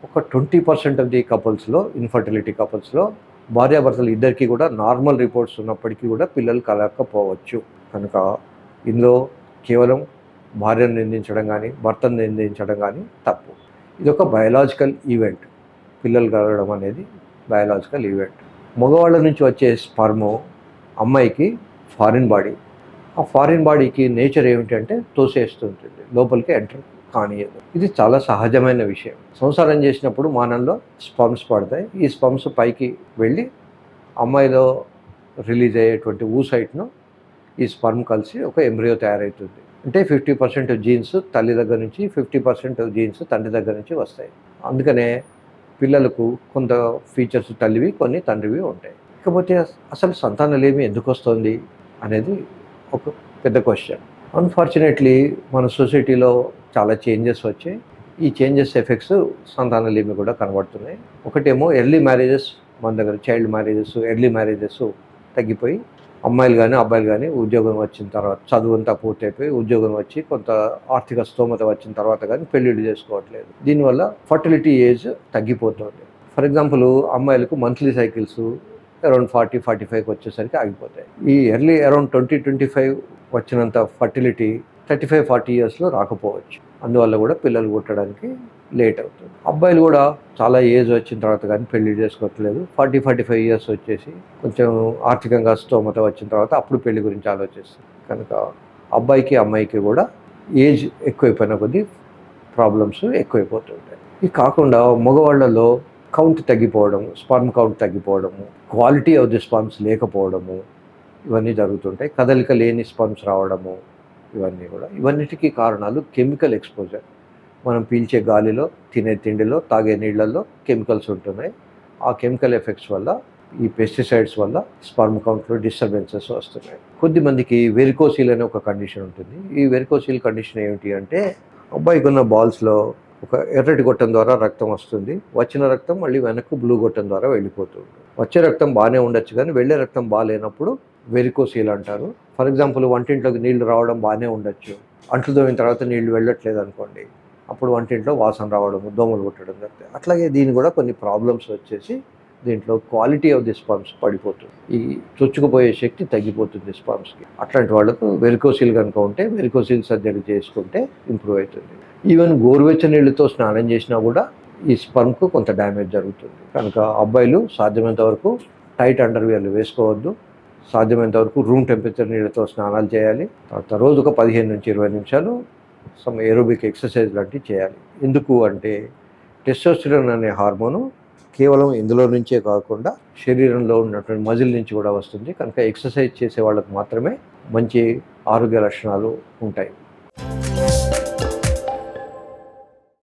ఒక 20% of the కపుల్స్లో, infertility కపుల్స్లో భార్యాభర్తలు ఇద్దరికీ కూడా నార్మల్ రిపోర్ట్స్ ఉన్నప్పటికీ కూడా పిల్లలు కలగకపోవచ్చు. కనుక ఇందులో కేవలం భార్యను నిందించడం కానీ, భర్తను నిందించడం కానీ తప్పు. ఇదొక బయలాజికల్ ఈవెంట్. పిల్లలు కలగడం అనేది బయలాజికల్ ఈవెంట్. మగవాళ్ళ నుంచి వచ్చే స్పర్మ్ అమ్మాయికి ఫారిన్ బాడీ. ఆ ఫారిన్ బాడీకి నేచర్ ఏమిటంటే తోసేస్తుంటుంది, లోపలికి ఎంటర్ కానియదు. ఇది చాలా సహజమైన విషయం. సంసారం చేసినప్పుడు మానంలో స్పర్మ్స్ పడతాయి. ఈ స్పర్మ్స్ పైకి వెళ్ళి అమ్మాయిలో రిలీజ్ అయ్యేటువంటి ఊసైట్ను ఈ స్పర్మ్ కలిసి ఒక ఎంబ్రియో తయారవుతుంది. అంటే 50% జీన్స్ తల్లి దగ్గర నుంచి, 50% జీన్స్ తండ్రి దగ్గర నుంచి వస్తాయి. అందుకనే పిల్లలకు కొంత ఫీచర్స్ తల్లివి, కొన్ని తండ్రివి ఉంటాయి. ఇకపోతే అసలు సంతానలేమి ఎందుకు వస్తుంది అనేది ఒక పెద్ద క్వశ్చన్. అన్ఫార్చునేట్లీ మన సొసైటీలో చాలా చేంజెస్ వచ్చాయి. ఈ చేంజెస్ ఎఫెక్ట్స్ సంతానలేమి కూడా కనబడుతున్నాయి. ఒకటేమో ఎర్లీ మ్యారేజెస్, మన దగ్గర చైల్డ్ మ్యారేజెస్, ఎర్లీ మ్యారేజెస్ తగ్గిపోయి అమ్మాయిలు కానీ అబ్బాయిలు కానీ ఉద్యోగం వచ్చిన తర్వాత, చదువంతా పూర్తయిపోయి ఉద్యోగం వచ్చి కొంత ఆర్థిక స్తోమత వచ్చిన తర్వాత కానీ పెళ్ళిళ్ళు చేసుకోవట్లేదు. దీనివల్ల ఫర్టిలిటీ ఏజ్ తగ్గిపోతుంది. ఫర్ ఎగ్జాంపుల్ అమ్మాయిలకు మంత్లీ సైకిల్స్ అరౌండ్ 40-45కి వచ్చేసరికి ఆగిపోతాయి. ఈ ఎర్లీ అరౌండ్ 20-25 వచ్చినంత ఫర్టిలిటీ 35-40 ఇయర్స్లో రాకపోవచ్చు. అందువల్ల కూడా పిల్లలు పుట్టడానికి లేట్ అవుతుంది. అబ్బాయిలు కూడా చాలా ఏజ్ వచ్చిన తర్వాత కానీ పెళ్లి చేసుకోవట్లేదు. 40-45 ఇయర్స్ వచ్చేసి కొంచెం ఆర్థికంగా స్తోమత వచ్చిన తర్వాత అప్పుడు పెళ్లి గురించి ఆలోచిస్తుంది. కనుక అబ్బాయికి అమ్మాయికి కూడా ఏజ్ ఎక్కువైపోయిన కొద్దీ ప్రాబ్లమ్స్ ఎక్కువైపోతుంటాయి. ఇది కాకుండా మగవాళ్ళలో కౌంట్ తగ్గిపోవడము, స్పర్మ్ కౌంట్ తగ్గిపోవడము, క్వాలిటీ ఆఫ్ ది స్పర్మ్స్ లేకపోవడము, ఇవన్నీ జరుగుతుంటాయి. కదలిక లేని స్పర్మ్స్ రావడము, ఇవన్నిటికీ కారణాలు కెమికల్ ఎక్స్పోజర్. మనం పీల్చే గాలిలో, తినే తిండిలో, తాగే నీళ్ళల్లో కెమికల్స్ ఉంటున్నాయి. ఆ కెమికల్ ఎఫెక్ట్స్ వల్ల, ఈ పెస్టిసైడ్స్ వల్ల స్పర్మ్ కౌంట్లో డిస్టర్బెన్సెస్ వస్తున్నాయి. కొద్దిమందికి వెరికోసిల్ అనే ఒక కండిషన్ ఉంటుంది. ఈ వెరికోసిల్ కండిషన్ ఏమిటి అంటే, అబ్బాయికి ఉన్న బాల్స్లో ఒక ఎర్రటి గొట్టం ద్వారా రక్తం వస్తుంది. వచ్చిన రక్తం మళ్ళీ వెనక్కు బ్లూ గొట్టం ద్వారా వెళ్ళిపోతుంది. వచ్చే రక్తం బాగానే ఉండొచ్చు, కానీ వెళ్ళే రక్తం బాగాలేనప్పుడు వెరికోసిల్ అంటారు. ఫర్ ఎగ్జాంపుల్ వంటింట్లోకి నీళ్లు రావడం బాగానే ఉండొచ్చు, అంట్లు తోమిన తర్వాత నీళ్లు వెళ్ళట్లేదు అనుకోండి, అప్పుడు వంటింట్లో వాసన రావడము, దోమలు కొట్టడం జరుగుతాయి. అట్లాగే దీని కూడా కొన్ని ప్రాబ్లమ్స్ వచ్చేసి దీంట్లో క్వాలిటీ ఆఫ్ ది స్పర్మ్స్ పడిపోతుంది. ఈ చొచ్చుకుపోయే శక్తి తగ్గిపోతుంది స్పర్మ్స్కి. అట్లాంటి వాళ్ళకు వెరికోసిల్ కనుక ఉంటే వెరికోసిల్ సర్జరీ చేసుకుంటే ఇంప్రూవ్ అవుతుంది. ఈవెన్ గోరువెచ్చని నీళ్ళతో స్నానం చేసినా కూడా ఈ స్పర్మ్కు కొంత డ్యామేజ్ జరుగుతుంది. కనుక అబ్బాయిలు సాధ్యమైనంత వరకు టైట్ అండర్వేర్లు వేసుకోవద్దు. సాధ్యమైనంత వరకు రూమ్ టెంపరేచర్ నీళ్ళతో స్నానాలు చేయాలి. తర్వాత రోజుకు 15-20 నిమిషాలు సమ్ ఏరోబిక్ ఎక్సర్సైజ్ లాంటివి చేయాలి. ఎందుకు అంటే టెస్టోస్టెరాన్ అనే హార్మోను కేవలం ఇందులో నుంచే కాకుండా శరీరంలో ఉన్నటువంటి మజిల్ నుంచి కూడా వస్తుంది. కనుక ఎక్సర్సైజ్ చేసే వాళ్ళకు మాత్రమే మంచి ఆరోగ్య లక్షణాలు ఉంటాయి.